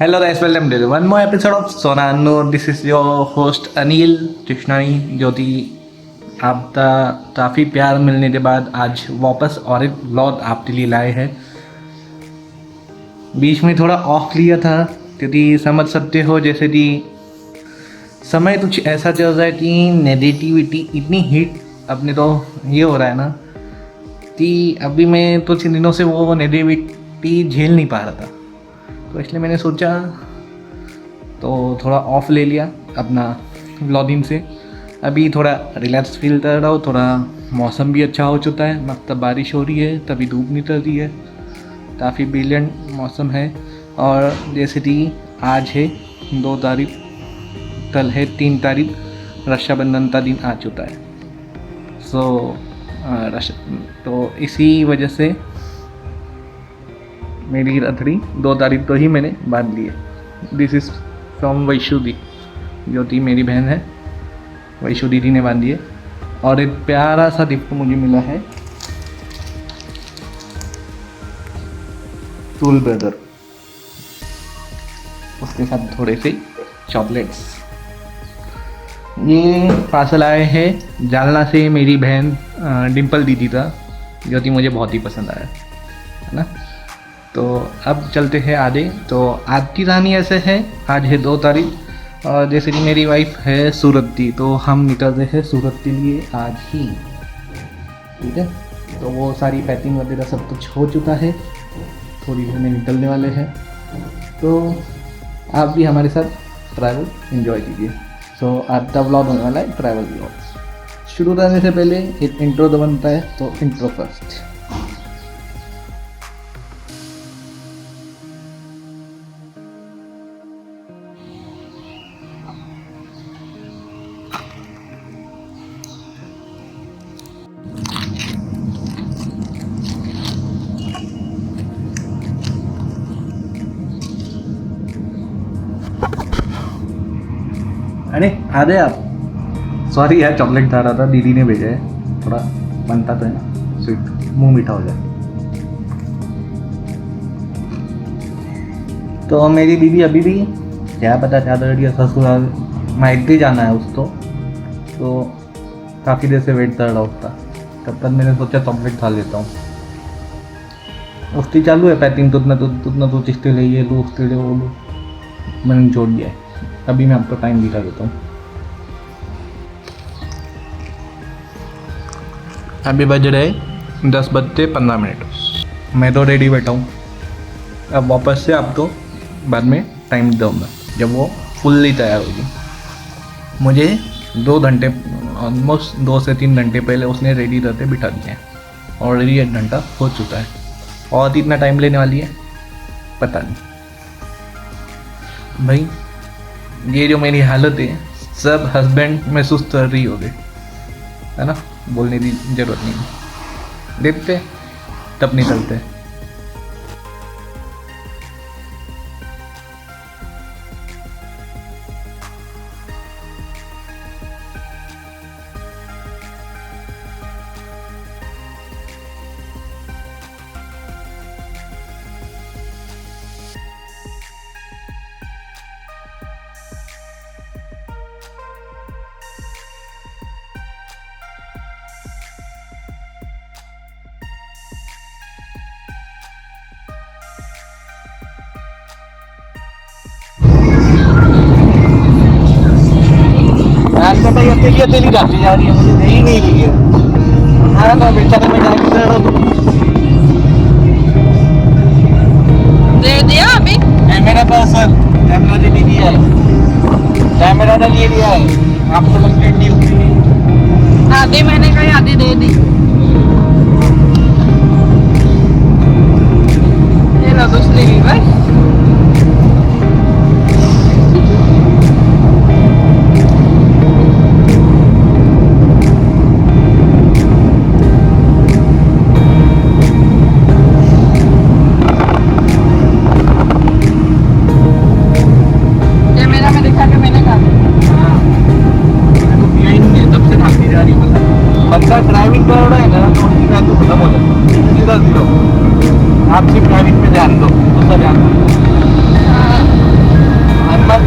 Hello guys, welcome to one more episode of Sonano. This is your host Anil Krishnani, जो कि आपका काफ़ी प्यार मिलने के बाद आज वापस और एक व्लॉग आपके लिए लाए हैं। बीच में थोड़ा ऑफ लिया था क्योंकि समझ सकते हो जैसे कि समय कुछ ऐसा चल रहा है कि नेगेटिविटी इतनी हिट अपने तो ये हो रहा है ना कि अभी मैं कुछ दिनों से वो नेगेटिविटी झेल नहीं पा रहा था, तो इसलिए मैंने सोचा तो थोड़ा ऑफ ले लिया अपना व्लॉगिंग से। अभी थोड़ा रिलैक्स फील कर रहा हूँ, थोड़ा मौसम भी अच्छा हो चुका है, मतलब बारिश हो रही है, तभी धूप निकल रही है, काफ़ी ब्रिलियंट मौसम है। और जैसे कि आज है 2 तारीख, कल है 3 तारीख, रक्षाबंधन का दिन आ चुका है। तो इसी वजह से मेरी रथड़ी 2 तारीख को ही मैंने बांध ली है। दिस इज़ फ्रॉम वैशु दी, जो कि मेरी बहन है, वैशु दीदी ने बांधी है। और एक प्यारा सा गिफ्ट मुझे मिला है टूल ब्रदर, उसके साथ थोड़े से चॉकलेट्स। ये पार्सल आए हैं जालना से, मेरी बहन डिम्पल दीदी का, जो कि मुझे बहुत ही पसंद आया है ना। तो अब चलते हैं आगे। तो आज की कहानी ऐसे है, आज है 2 तारीख और जैसे कि मेरी वाइफ है सूरत की, तो हम निकल रहे हैं सूरत के लिए आज ही, ठीक है। तो वो सारी पैकिंग वगैरह सब कुछ हो चुका है, थोड़ी देर में निकलने वाले हैं। तो आप भी हमारे साथ ट्रैवल एंजॉय कीजिए। सो आज का व्लॉग होने वाला है ट्रैवल व्लॉग। शुरू करने से पहले एक इंट्रो तो बनता है, तो इंट्रो फर्स्ट। अरे आ गए आप। सॉरी यार, चॉकलेट खा रहा था, दीदी ने भेजा है, थोड़ा बनता तो है ना स्वीट, मुंह मीठा हो जाए। तो मेरी दीदी अभी भी क्या पता क्या कर रही है, ससुराल मायके जाना है उसको, तो काफ़ी देर से वेट कर रहा उसका। तब तक मैंने सोचा चॉकलेट खा लेता हूँ। उसकी चालू है पैकिंग, तुतना तो चिश्ते ले ये लो, उसके लिए वो लो, मैंने जोड़ दिया है। अभी मैं आपको टाइम दिखा देता हूँ। अभी बज रहे 10:15। मैं तो रेडी बैठा हूँ। अब वापस से आपको बाद में टाइम दूँगा जब वो फुल्ली तैयार होगी। मुझे 2 घंटे, ऑलमोस्ट 2 से 3 घंटे पहले उसने रेडी रहते बिठा दिया है। ऑलरेडी 1 घंटा हो चुका है और इतना टाइम लेने वाली है पता नहीं। भाई ये जो मेरी हालत है सब हस्बैंड महसूस कर रही होगी, है ना, बोलने की ज़रूरत नहीं। देखते तब निकलते। भाई अकेली जाती जा रही है, मुझे दे ही नहीं रही है। हाँ ना बेचारा, मैं जाके दे रहा हूँ। दे दिया अभी कैमरा पर्सन, कैमरा दे दिया है, कैमरा ने ले लिया है। आपको लगता है ड्यू आधे मैंने कही आधी दे दी। ये लो कुछ नहीं बस। बंदा ड्राइविंग कर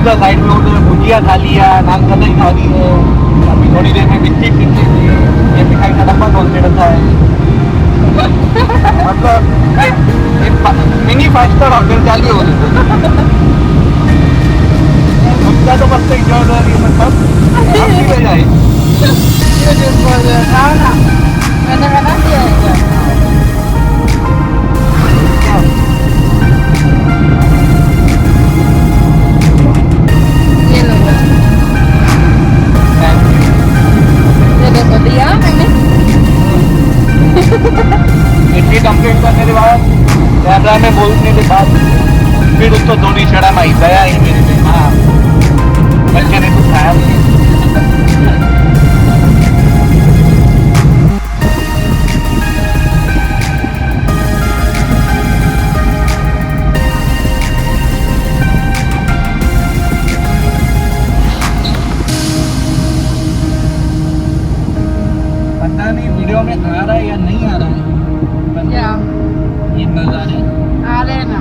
उधर साइड में उधर भुजिया खा लिया, नान कतई खा ली है, अभी थोड़ी देर में बिस्किट खिल लेंगे, ये मिठाई का डब्बा कौन से रखा है। मतलब एक मिनी 5 स्टार होटल चालू हो उसका तो बस एक जॉब है मतलब आपकी ले जाए ये जो बोल रहा ना मैंने बना दिया है क्या? ये लो ये देखो दिया मैंने इतनी कंप्लेंट करने के बाद कैमरा में बोलने के बाद फिर उसको धोनी चढ़ा माई दया ही मेरे पे। हाँ बच्चे ने कुछ खाया नहीं। पता नहीं वीडियो में आ रहा है या नहीं आ रहा है क्या ये नज़ारे आ रहे ना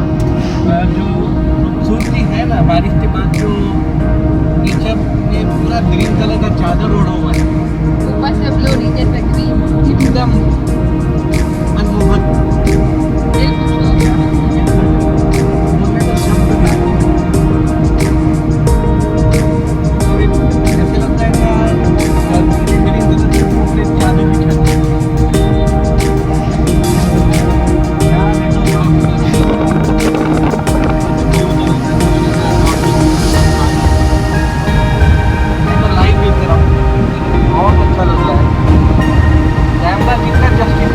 जो खूबसूरती है ना बारिश के बाद जो नीचे में पूरा ग्रीन कलर का चादर ओढ़ा हुआ है ऊपर से ब्लू नीचे से ग्रीन एकदम मनमोहक। दिल खुश हो गया बोलने का शब्द नहीं। ऐसे लगता है कि ग्रीन कलर की पूरी चादर बिछा दी। यहाँ पे तो लाइव देख रहा हूँ बहुत अच्छा लग रहा है। कैमरा कितना जस्टिफाई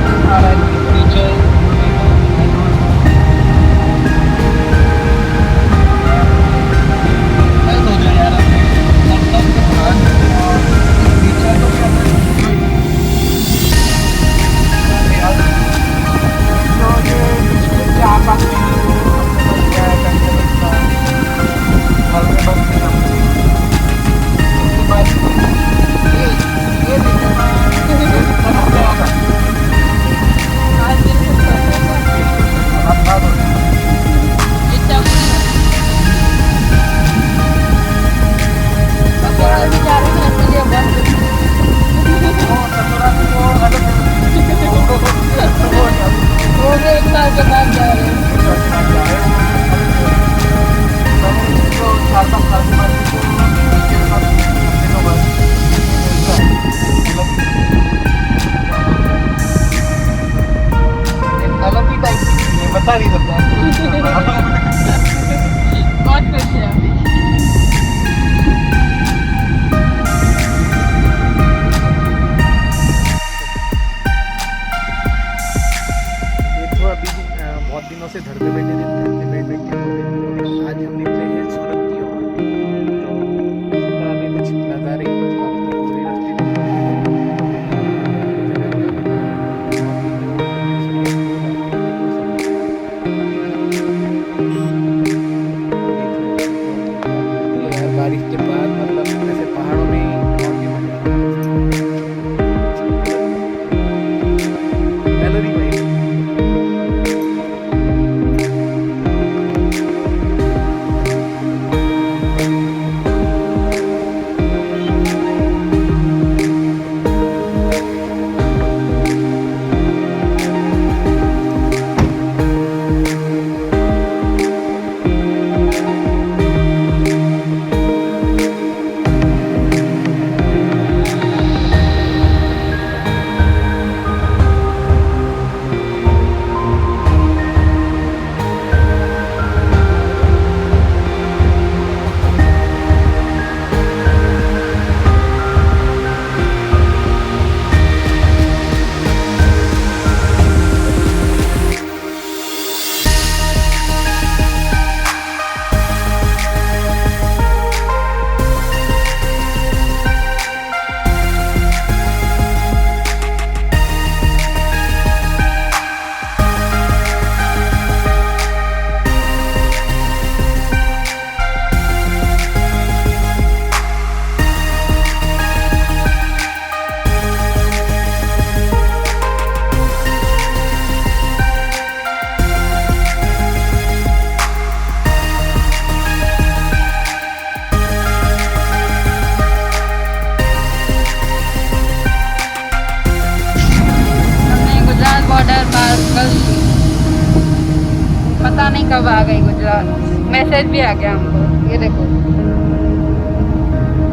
मैसेज भी आ गया हमको, ये देखो,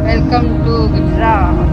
वेलकम टू गुजरात।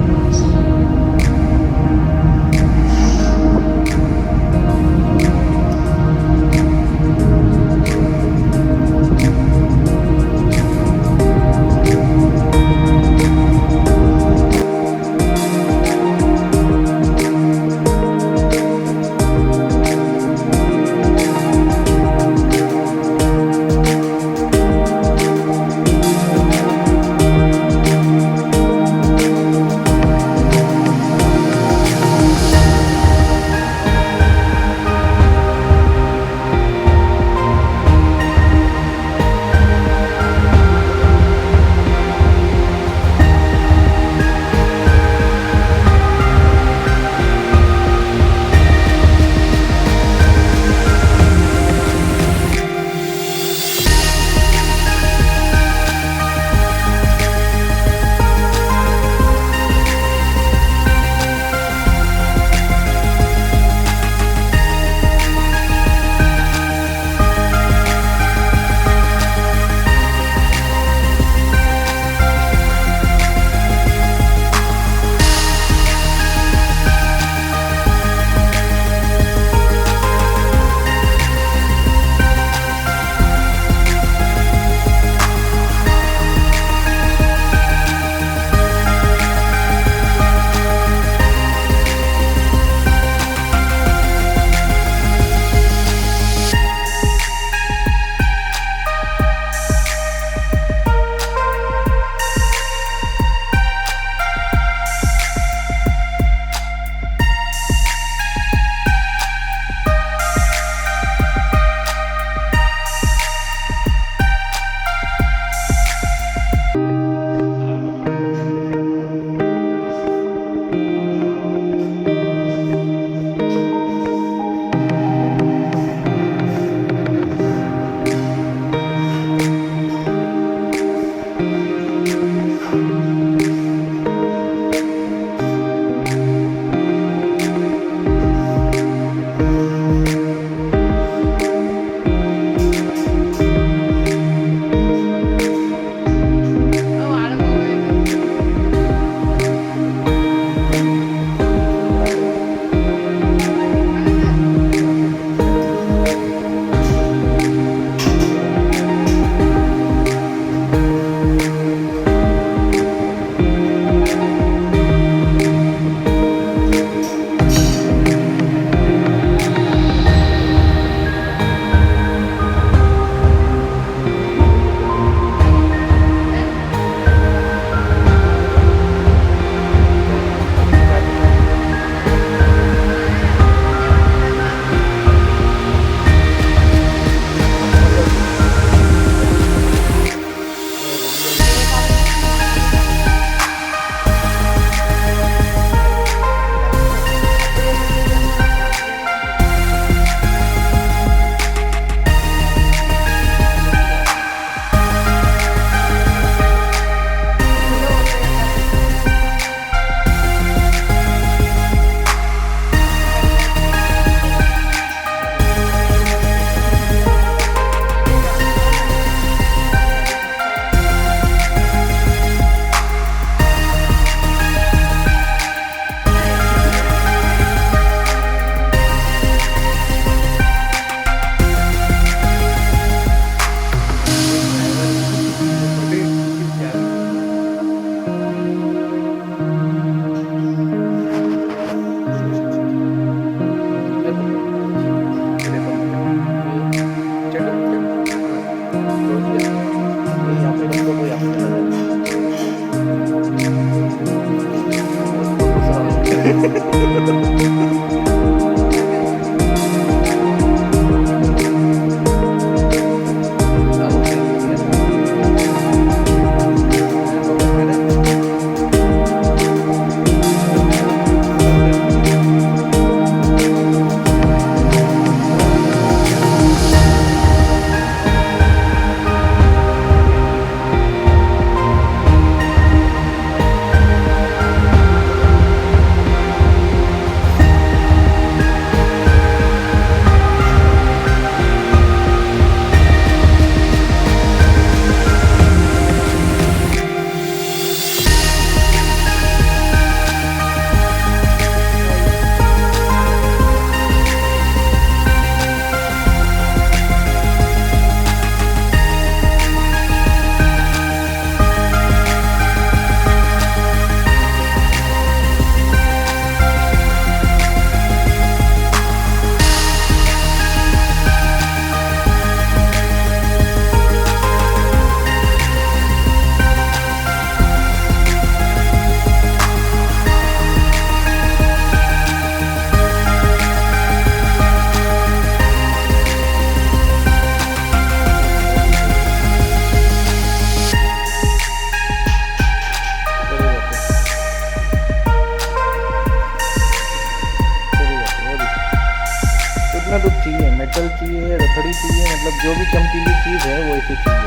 जो भी चमकीली चीज़ है वो इसे चाहिए।